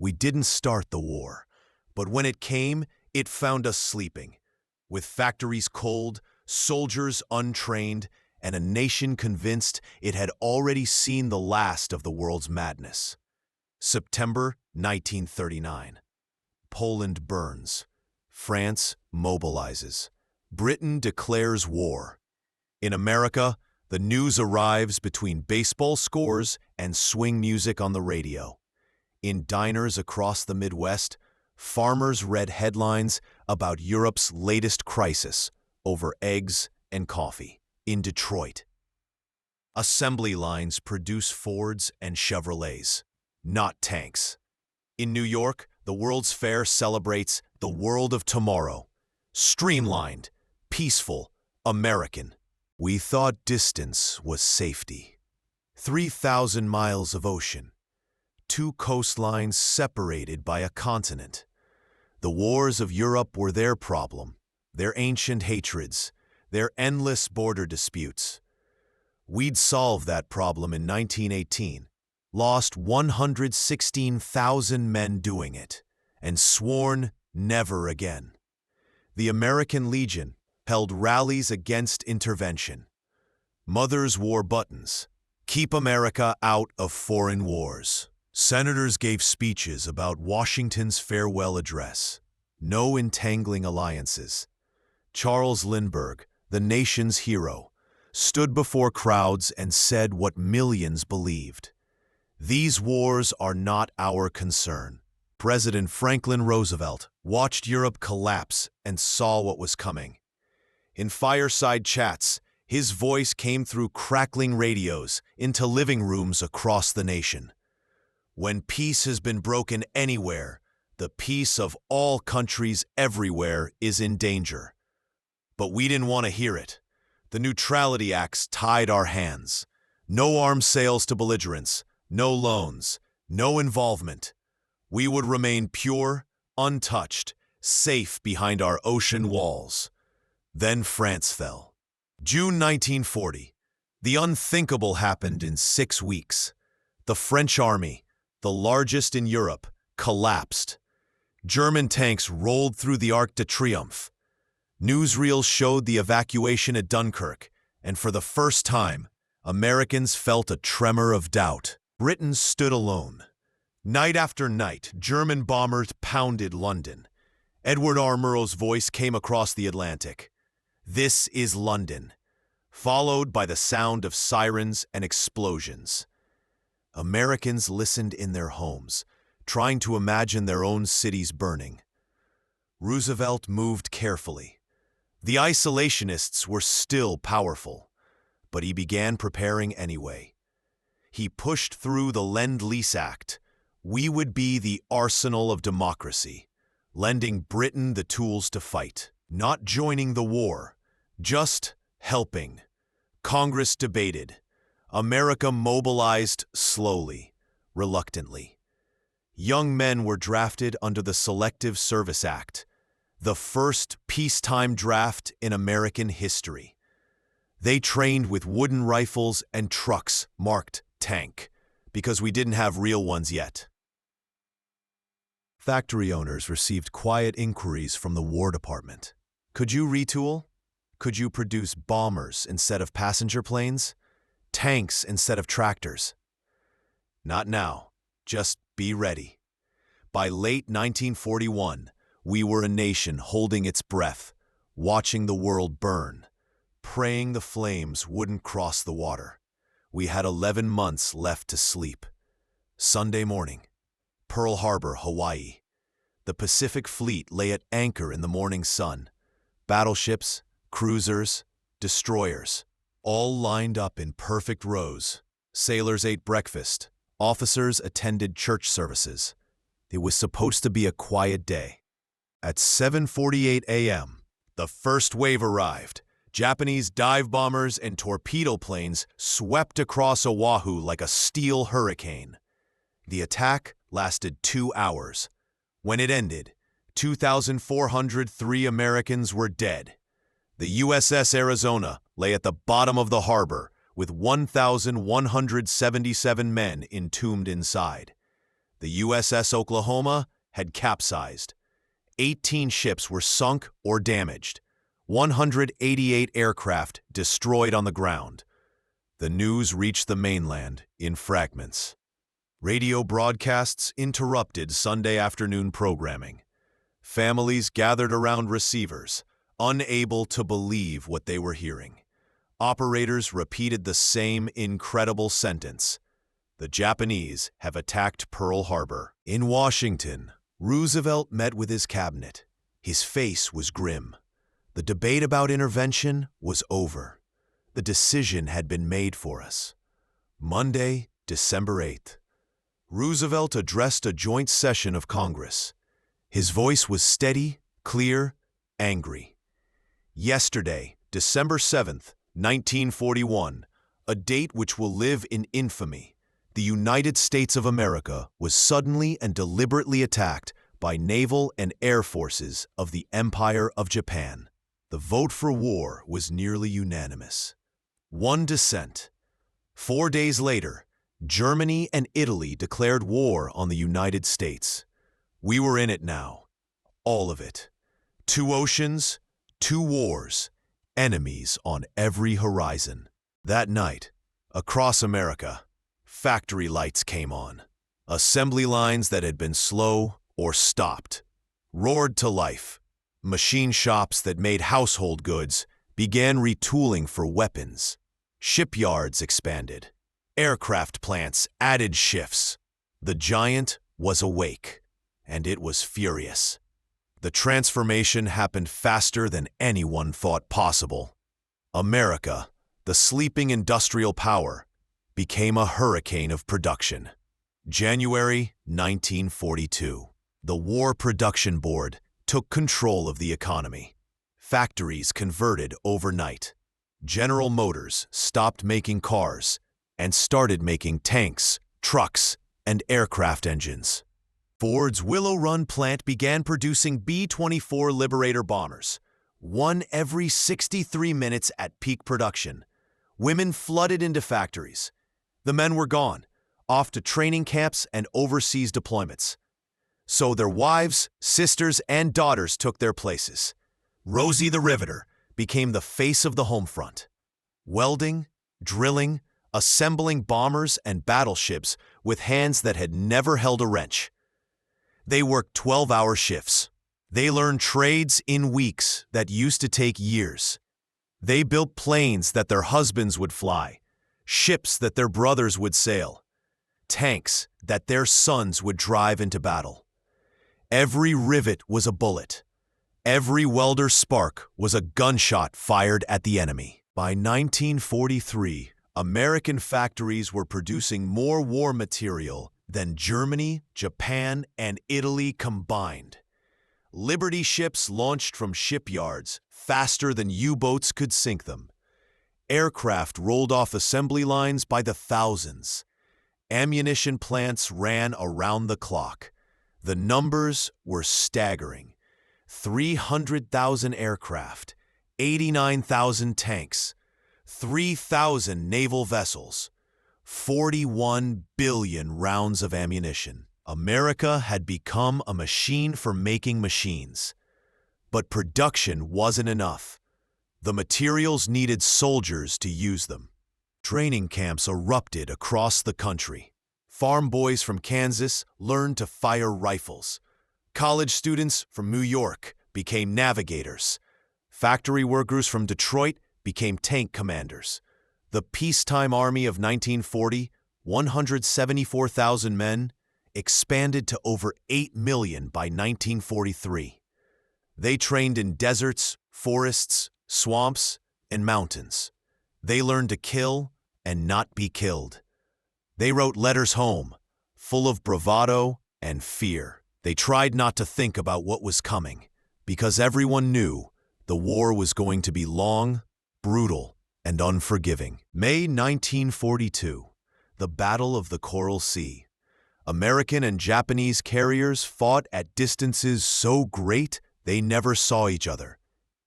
We didn't start the war, but when it came, it found us sleeping, with factories cold, soldiers untrained, and a nation convinced it had already seen the last of the world's madness. September 1939. Poland burns. France mobilizes. Britain declares war. In America, the news arrives between baseball scores and swing music on the radio. In diners across the Midwest, farmers read headlines about Europe's latest crisis over eggs and coffee. In Detroit, assembly lines produce Fords and Chevrolets, not tanks. In New York, the World's Fair celebrates the world of tomorrow. Streamlined, peaceful, American. We thought distance was safety. 3,000 miles of ocean. 2 coastlines separated by a continent. The wars of Europe were their problem, their ancient hatreds, their endless border disputes. We'd solved that problem in 1918, lost 116,000 men doing it, and sworn never again. The American Legion held rallies against intervention. Mothers wore buttons, "Keep America out of foreign wars." Senators gave speeches about Washington's farewell address. No entangling alliances. Charles Lindbergh, the nation's hero, stood before crowds and said what millions believed. These wars are not our concern. President Franklin Roosevelt watched Europe collapse and saw what was coming. In fireside chats, his voice came through crackling radios into living rooms across the nation. When peace has been broken anywhere, the peace of all countries everywhere is in danger. But we didn't want to hear it. The Neutrality Acts tied our hands. No arms sales to belligerents, no loans, no involvement. We would remain pure, untouched, safe behind our ocean walls. Then France fell. June 1940. The unthinkable happened in 6 weeks. The French army, the largest in Europe, collapsed. German tanks rolled through the Arc de Triomphe. Newsreels showed the evacuation at Dunkirk, and for the first time, Americans felt a tremor of doubt. Britain stood alone. Night after night, German bombers pounded London. Edward R. Murrow's voice came across the Atlantic. "This is London," followed by the sound of sirens and explosions. Americans listened in their homes, trying to imagine their own cities burning. Roosevelt moved carefully. The isolationists were still powerful, but he began preparing anyway. He pushed through the Lend-Lease Act. We would be the arsenal of democracy, lending Britain the tools to fight, not joining the war, just helping. Congress debated. America mobilized slowly, reluctantly. Young men were drafted under the Selective Service Act, the first peacetime draft in American history. They trained with wooden rifles and trucks marked tank, because we didn't have real ones yet. Factory owners received quiet inquiries from the War Department. Could you retool? Could you produce bombers instead of passenger planes? Tanks instead of tractors? Not now. Just be ready. By late 1941, we were a nation holding its breath, watching the world burn, praying the flames wouldn't cross the water. We had 11 months left to sleep. Sunday morning, Pearl Harbor, Hawaii. The Pacific Fleet lay at anchor in the morning sun. Battleships, cruisers, destroyers, all lined up in perfect rows. Sailors ate breakfast. Officers attended church services. It was supposed to be a quiet day. At 7:48 a.m., the first wave arrived. Japanese dive bombers and torpedo planes swept across Oahu like a steel hurricane. The attack lasted 2 hours. When it ended, 2,403 Americans were dead. The USS Arizona lay at the bottom of the harbor with 1,177 men entombed inside. The USS Oklahoma had capsized. 18 ships were sunk or damaged. 188 aircraft destroyed on the ground. The news reached the mainland in fragments. Radio broadcasts interrupted Sunday afternoon programming. Families gathered around receivers, unable to believe what they were hearing. Operators repeated the same incredible sentence: "The Japanese have attacked Pearl Harbor." In Washington, Roosevelt met with his cabinet. His face was grim. The debate about intervention was over. The decision had been made for us. Monday, December 8th. Roosevelt addressed a joint session of Congress. His voice was steady, clear, angry. Yesterday, December 7th, 1941, a date which will live in infamy, the United States of America was suddenly and deliberately attacked by naval and air forces of the Empire of Japan. The vote for war was nearly unanimous. One dissent. 4 days later, Germany and Italy declared war on the United States. We were in it now. All of it. 2 oceans, 2 wars, enemies on every horizon. That night, across America, factory lights came on. Assembly lines that had been slow or stopped roared to life. Machine shops that made household goods began retooling for weapons. Shipyards expanded. Aircraft plants added shifts. The giant was awake, and it was furious. The transformation happened faster than anyone thought possible. America, the sleeping industrial power, became a hurricane of production. January 1942. The War Production Board took control of the economy. Factories converted overnight. General Motors stopped making cars and started making tanks, trucks, and aircraft engines. Ford's Willow Run plant began producing B-24 Liberator bombers, 1 every 63 minutes at peak production. Women flooded into factories. The men were gone, off to training camps and overseas deployments. So their wives, sisters, and daughters took their places. Rosie the Riveter became the face of the home front. Welding, drilling, assembling bombers and battleships with hands that had never held a wrench. They worked 12-hour shifts. They learned trades in weeks that used to take years. They built planes that their husbands would fly, ships that their brothers would sail, tanks that their sons would drive into battle. Every rivet was a bullet. Every welder's spark was a gunshot fired at the enemy. By 1943, American factories were producing more war material than Germany, Japan, and Italy combined. Liberty ships launched from shipyards faster than U-boats could sink them. Aircraft rolled off assembly lines by the thousands. Ammunition plants ran around the clock. The numbers were staggering. 300,000 aircraft, 89,000 tanks, 3,000 naval vessels, 41 billion rounds of ammunition. America had become a machine for making machines. But production wasn't enough. The materials needed soldiers to use them. Training camps erupted across the country. Farm boys from Kansas learned to fire rifles. College students from New York became navigators. Factory workers from Detroit became tank commanders. The peacetime army of 1940, 174,000 men, expanded to over 8 million by 1943. They trained in deserts, forests, swamps, and mountains. They learned to kill and not be killed. They wrote letters home, full of bravado and fear. They tried not to think about what was coming, because everyone knew the war was going to be long, brutal, and unforgiving. May 1942, the Battle of the Coral Sea. American and Japanese carriers fought at distances so great they never saw each other.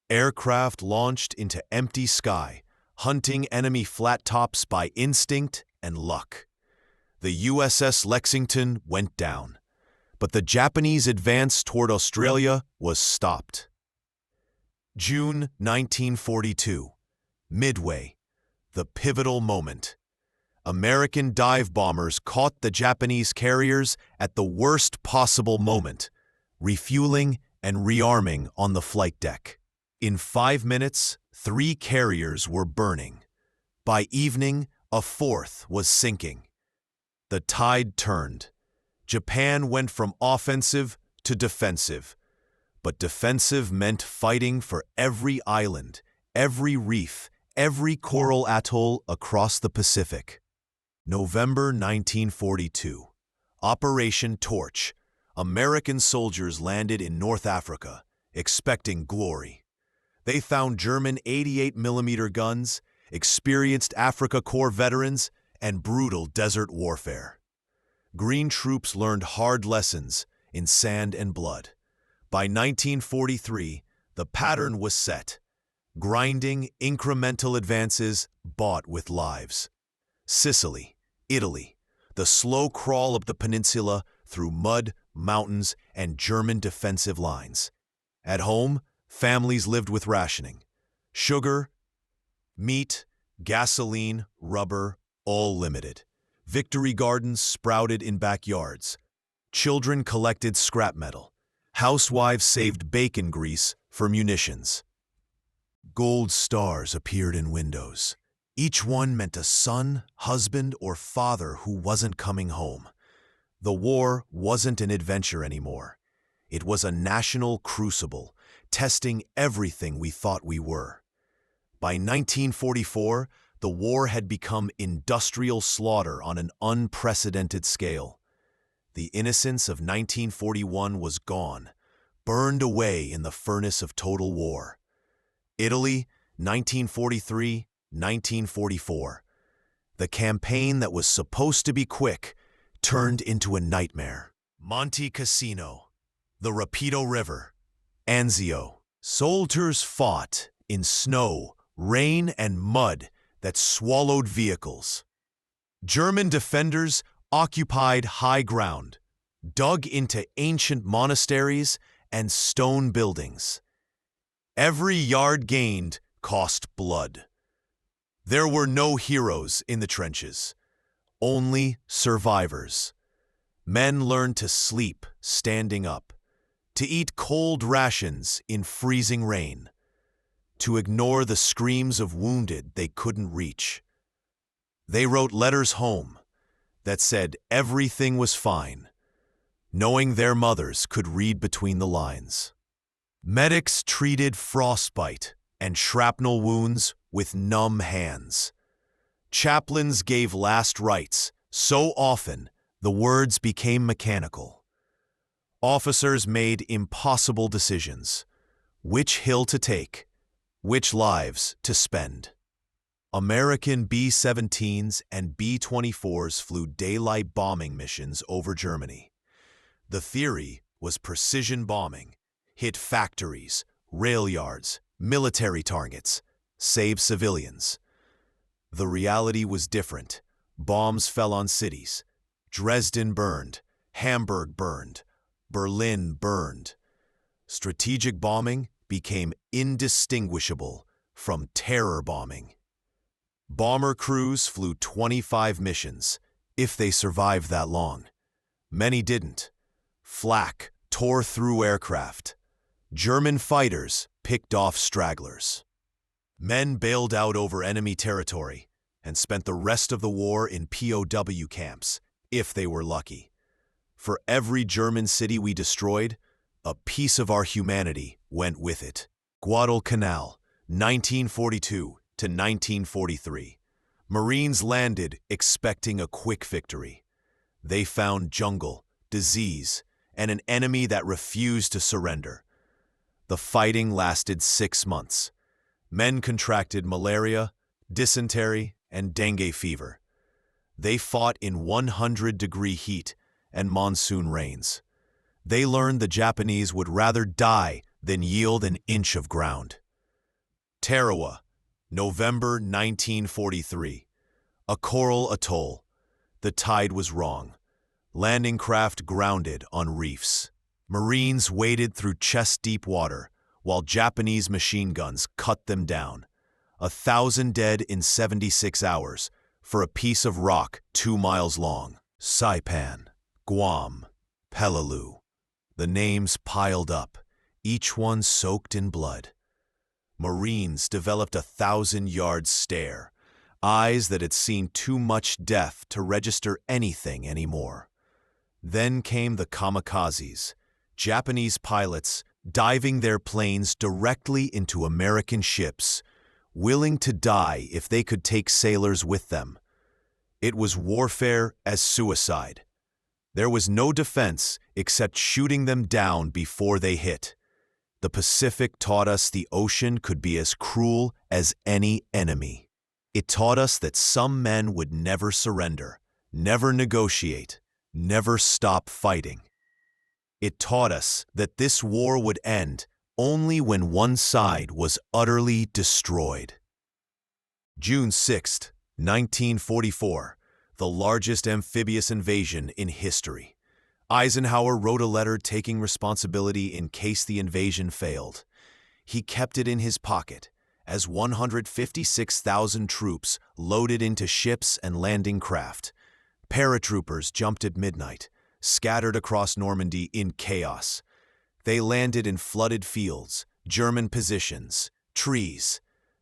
Aircraft launched into empty sky, hunting enemy flat tops by instinct and luck. The USS Lexington went down, but the Japanese advance toward Australia was stopped. June 1942. Midway, the pivotal moment. American dive bombers caught the Japanese carriers at the worst possible moment, refueling and rearming on the flight deck. In 5 minutes, 3 carriers were burning. By evening, a 4th was sinking. The tide turned. Japan went from offensive to defensive. But defensive meant fighting for every island, every reef, every coral atoll across the Pacific. November 1942. Operation Torch. American soldiers landed in North Africa, expecting glory. They found German 88mm guns, experienced Africa Corps veterans, and brutal desert warfare. Green troops learned hard lessons in sand and blood. By 1943, the pattern was set. Grinding, incremental advances bought with lives. Sicily, Italy, the slow crawl up the peninsula through mud, mountains, and German defensive lines. At home, families lived with rationing. Sugar, meat, gasoline, rubber, all limited. Victory gardens sprouted in backyards. Children collected scrap metal. Housewives saved bacon grease for munitions. Gold stars appeared in windows. Each one meant a son, husband, or father who wasn't coming home. The war wasn't an adventure anymore. It was a national crucible, testing everything we thought we were. By 1944, the war had become industrial slaughter on an unprecedented scale. The innocence of 1941 was gone, burned away in the furnace of total war. Italy, 1943, 1944. The campaign that was supposed to be quick turned into a nightmare. Monte Cassino, the Rapido River, Anzio. Soldiers fought in snow, rain, and mud that swallowed vehicles. German defenders occupied high ground, dug into ancient monasteries and stone buildings. Every yard gained cost blood. There were no heroes in the trenches, only survivors. Men learned to sleep standing up, to eat cold rations in freezing rain, to ignore the screams of wounded they couldn't reach. They wrote letters home that said everything was fine, knowing their mothers could read between the lines. Medics treated frostbite and shrapnel wounds with numb hands. Chaplains gave last rites so often the words became mechanical. Officers made impossible decisions: which hill to take, which lives to spend. American B-17s and B-24s flew daylight bombing missions over Germany. The theory was precision bombing, hit factories, rail yards, military targets, save civilians. The reality was different. Bombs fell on cities. Dresden burned, Hamburg burned, Berlin burned. Strategic bombing became indistinguishable from terror bombing. Bomber crews flew 25 missions, if they survived that long. Many didn't. Flak tore through aircraft. German fighters picked off stragglers. Men bailed out over enemy territory and spent the rest of the war in POW camps, if they were lucky. For every German city we destroyed, a piece of our humanity went with it. Guadalcanal, 1942 to 1943. Marines landed expecting a quick victory. They found jungle, disease, and an enemy that refused to surrender. The fighting lasted 6 months. Men contracted malaria, dysentery, and dengue fever. They fought in 100-degree heat and monsoon rains. They learned the Japanese would rather die than yield an inch of ground. Tarawa, November 1943. A coral atoll. The tide was wrong. Landing craft grounded on reefs. Marines waded through chest-deep water, while Japanese machine guns cut them down. 1,000 dead in 76 hours for a piece of rock 2 miles long. Saipan, Guam, Peleliu. The names piled up, each one soaked in blood. Marines developed a 1,000-yard stare, eyes that had seen too much death to register anything anymore. Then came the kamikazes, Japanese pilots diving their planes directly into American ships, willing to die if they could take sailors with them. It was warfare as suicide. There was no defense except shooting them down before they hit. The Pacific taught us the ocean could be as cruel as any enemy. It taught us that some men would never surrender, never negotiate, never stop fighting. It taught us that this war would end only when one side was utterly destroyed. June 6, 1944, the largest amphibious invasion in history. Eisenhower wrote a letter taking responsibility in case the invasion failed. He kept it in his pocket as 156,000 troops loaded into ships and landing craft. Paratroopers jumped at midnight, scattered across Normandy in chaos. They landed in flooded fields, German positions, trees.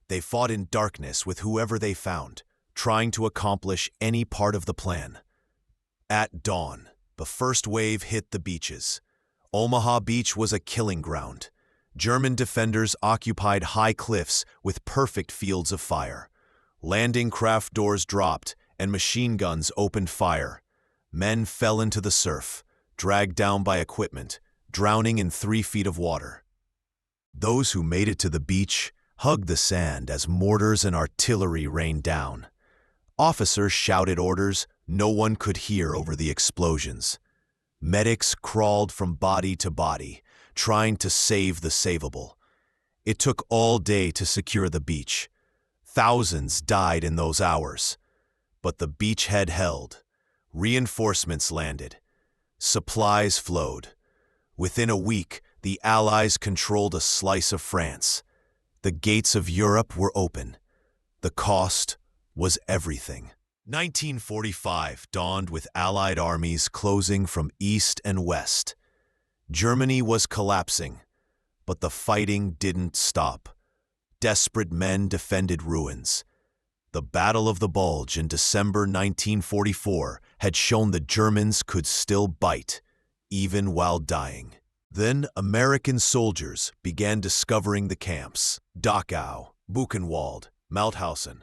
They fought in darkness with whoever they found, trying to accomplish any part of the plan. At dawn, the first wave hit the beaches. Omaha Beach was a killing ground. German defenders occupied high cliffs with perfect fields of fire. Landing craft doors dropped and machine guns opened fire. Men fell into the surf, dragged down by equipment, drowning in 3 feet of water. Those who made it to the beach hugged the sand as mortars and artillery rained down. Officers shouted orders no one could hear over the explosions. Medics crawled from body to body, trying to save the savable. It took all day to secure the beach. Thousands died in those hours. But the beachhead held. Reinforcements landed. Supplies flowed. Within a week, the Allies controlled a slice of France. The gates of Europe were open. The cost was everything. 1945 dawned with Allied armies closing from east and west. Germany was collapsing, but the fighting didn't stop. Desperate men defended ruins. The Battle of the Bulge in December 1944 had shown the Germans could still bite, even while dying. Then American soldiers began discovering the camps: Dachau, Buchenwald, Mauthausen,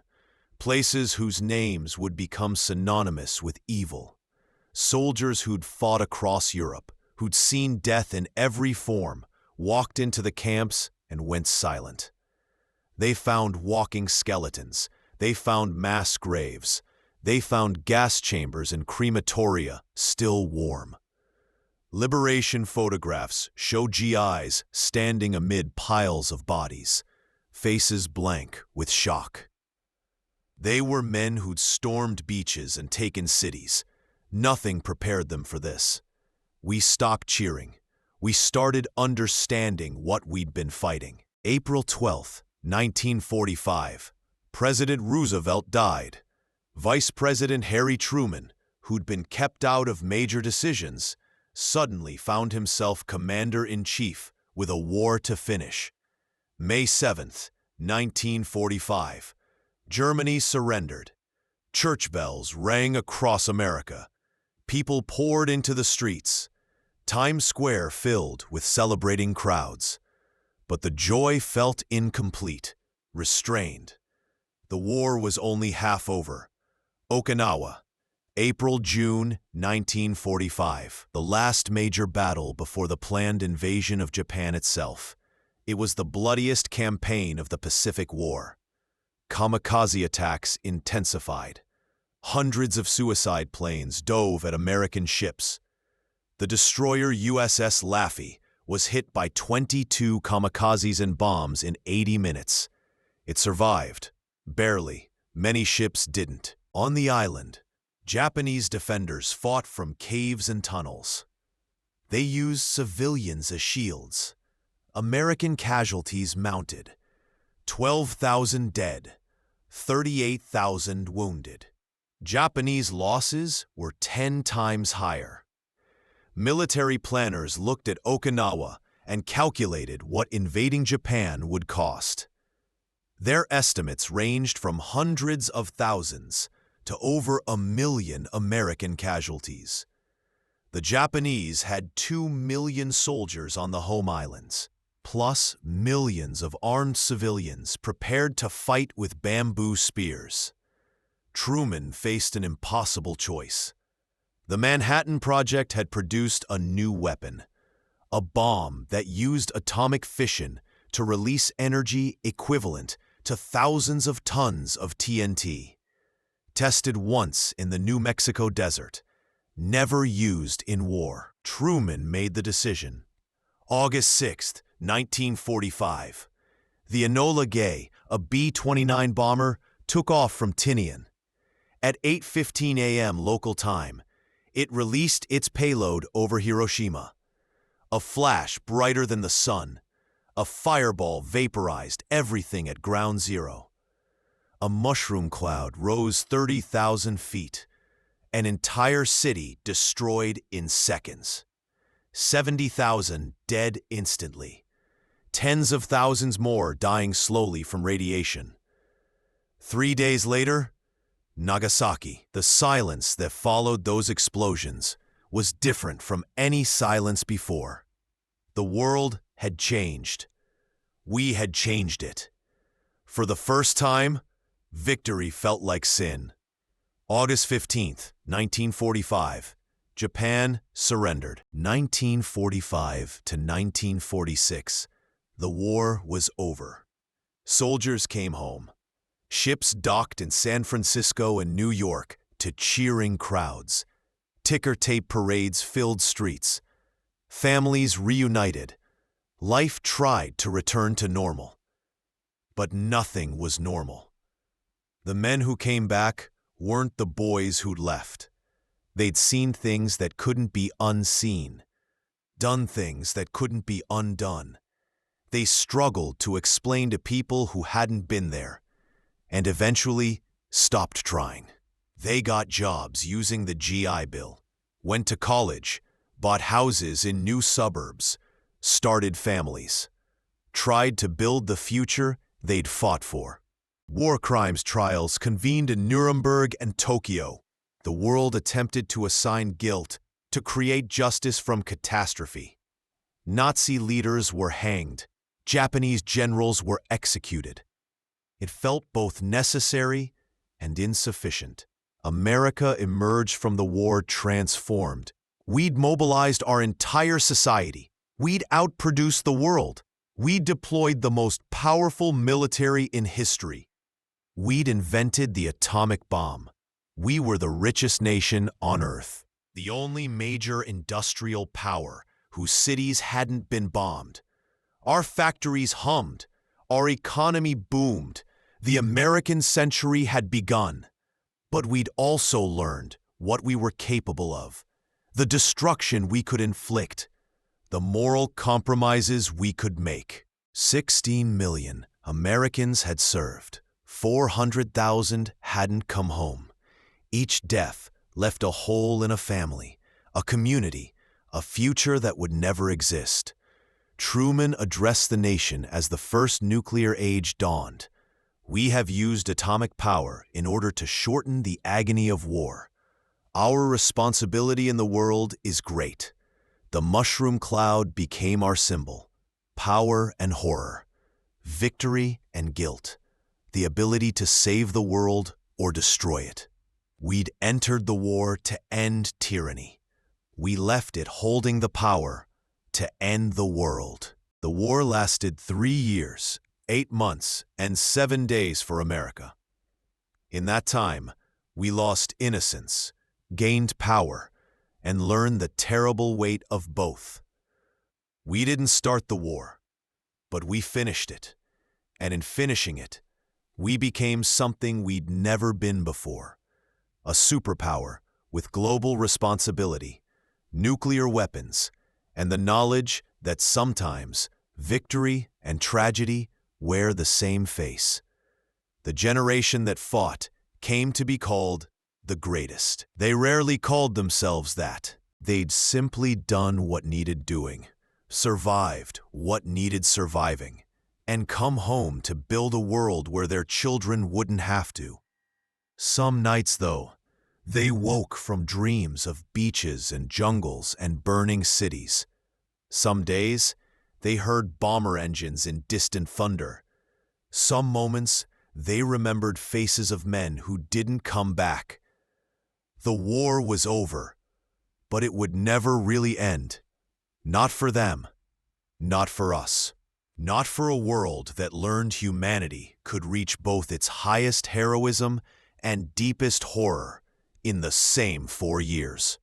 places whose names would become synonymous with evil. Soldiers who'd fought across Europe, who'd seen death in every form, walked into the camps and went silent. They found walking skeletons. They found mass graves. They found gas chambers and crematoria still warm. Liberation photographs show GIs standing amid piles of bodies, faces blank with shock. They were men who'd stormed beaches and taken cities. Nothing prepared them for this. We stopped cheering. We started understanding what we'd been fighting. April 12, 1945. President Roosevelt died. Vice President Harry Truman, who'd been kept out of major decisions, suddenly found himself commander-in-chief with a war to finish. May 7th, 1945. Germany surrendered. Church bells rang across America. People poured into the streets. Times Square filled with celebrating crowds. But the joy felt incomplete, restrained. The war was only half over. Okinawa, April-June 1945, the last major battle before the planned invasion of Japan itself. It was the bloodiest campaign of the Pacific War. Kamikaze attacks intensified. Hundreds of suicide planes dove at American ships. The destroyer USS Laffey was hit by 22 kamikazes and bombs in 80 minutes. It survived. Barely. Many ships didn't. On the island, Japanese defenders fought from caves and tunnels. They used civilians as shields. American casualties mounted. 12,000 dead, 38,000 wounded. Japanese losses were 10 times higher. Military planners looked at Okinawa and calculated what invading Japan would cost. Their estimates ranged from hundreds of thousands to over 1 million American casualties. The Japanese had 2 million soldiers on the home islands, plus millions of armed civilians prepared to fight with bamboo spears. Truman faced an impossible choice. The Manhattan Project had produced a new weapon, a bomb that used atomic fission to release energy equivalent to thousands of tons of TNT. Tested once in the New Mexico desert, never used in war. Truman made the decision. August 6, 1945. The Enola Gay, a B-29 bomber, took off from Tinian. At 8:15 a.m. local time, it released its payload over Hiroshima. A flash brighter than the sun. A fireball vaporized everything at ground zero. A mushroom cloud rose 30,000 feet. An entire city destroyed in seconds. 70,000 dead instantly. Tens of thousands more dying slowly from radiation. 3 days later, Nagasaki. The silence that followed those explosions was different from any silence before. The world had changed. We had changed it. For the first time, victory felt like sin. August 15, 1945. Japan surrendered. 1945 to 1946. The war was over. Soldiers came home. Ships docked in San Francisco and New York to cheering crowds. Ticker tape parades filled streets. Families reunited. Life tried to return to normal. But nothing was normal. The men who came back weren't the boys who'd left. They'd seen things that couldn't be unseen, done things that couldn't be undone. They struggled to explain to people who hadn't been there, and eventually stopped trying. They got jobs using the GI Bill, went to college, bought houses in new suburbs, started families, tried to build the future they'd fought for. War crimes trials convened in Nuremberg and Tokyo. The world attempted to assign guilt, to create justice from catastrophe. Nazi leaders were hanged. Japanese generals were executed. It felt both necessary and insufficient. America emerged from the war transformed. We'd mobilized our entire society. We'd outproduced the world. We'd deployed the most powerful military in history. We'd invented the atomic bomb. We were the richest nation on Earth, the only major industrial power whose cities hadn't been bombed. Our factories hummed. Our economy boomed. The American century had begun. But we'd also learned what we were capable of, the destruction we could inflict, the moral compromises we could make. 16 million Americans had served. 400,000 hadn't come home. Each death left a hole in a family, a community, a future that would never exist. Truman addressed the nation as the first nuclear age dawned. We have used atomic power in order to shorten the agony of war. Our responsibility in the world is great. The mushroom cloud became our symbol. Power and horror, victory and guilt, the ability to save the world or destroy it. We'd entered the war to end tyranny. We left it holding the power to end the world. The war lasted 3 years, 8 months, and 7 days for America. In that time, we lost innocence, gained power, and learned the terrible weight of both. We didn't start the war, but we finished it. And in finishing it, we became something we'd never been before. a superpower with global responsibility, nuclear weapons, and the knowledge that sometimes victory and tragedy wear the same face. The generation that fought came to be called the greatest. They rarely called themselves that. They'd simply done what needed doing, survived what needed surviving, and come home to build a world where their children wouldn't have to. Some nights, though, they woke from dreams of beaches and jungles and burning cities. Some days, they heard bomber engines in distant thunder. Some moments, they remembered faces of men who didn't come back. The war was over, but it would never really end. Not for them, not for us, not for a world that learned humanity could reach both its highest heroism and deepest horror in the same 4 years.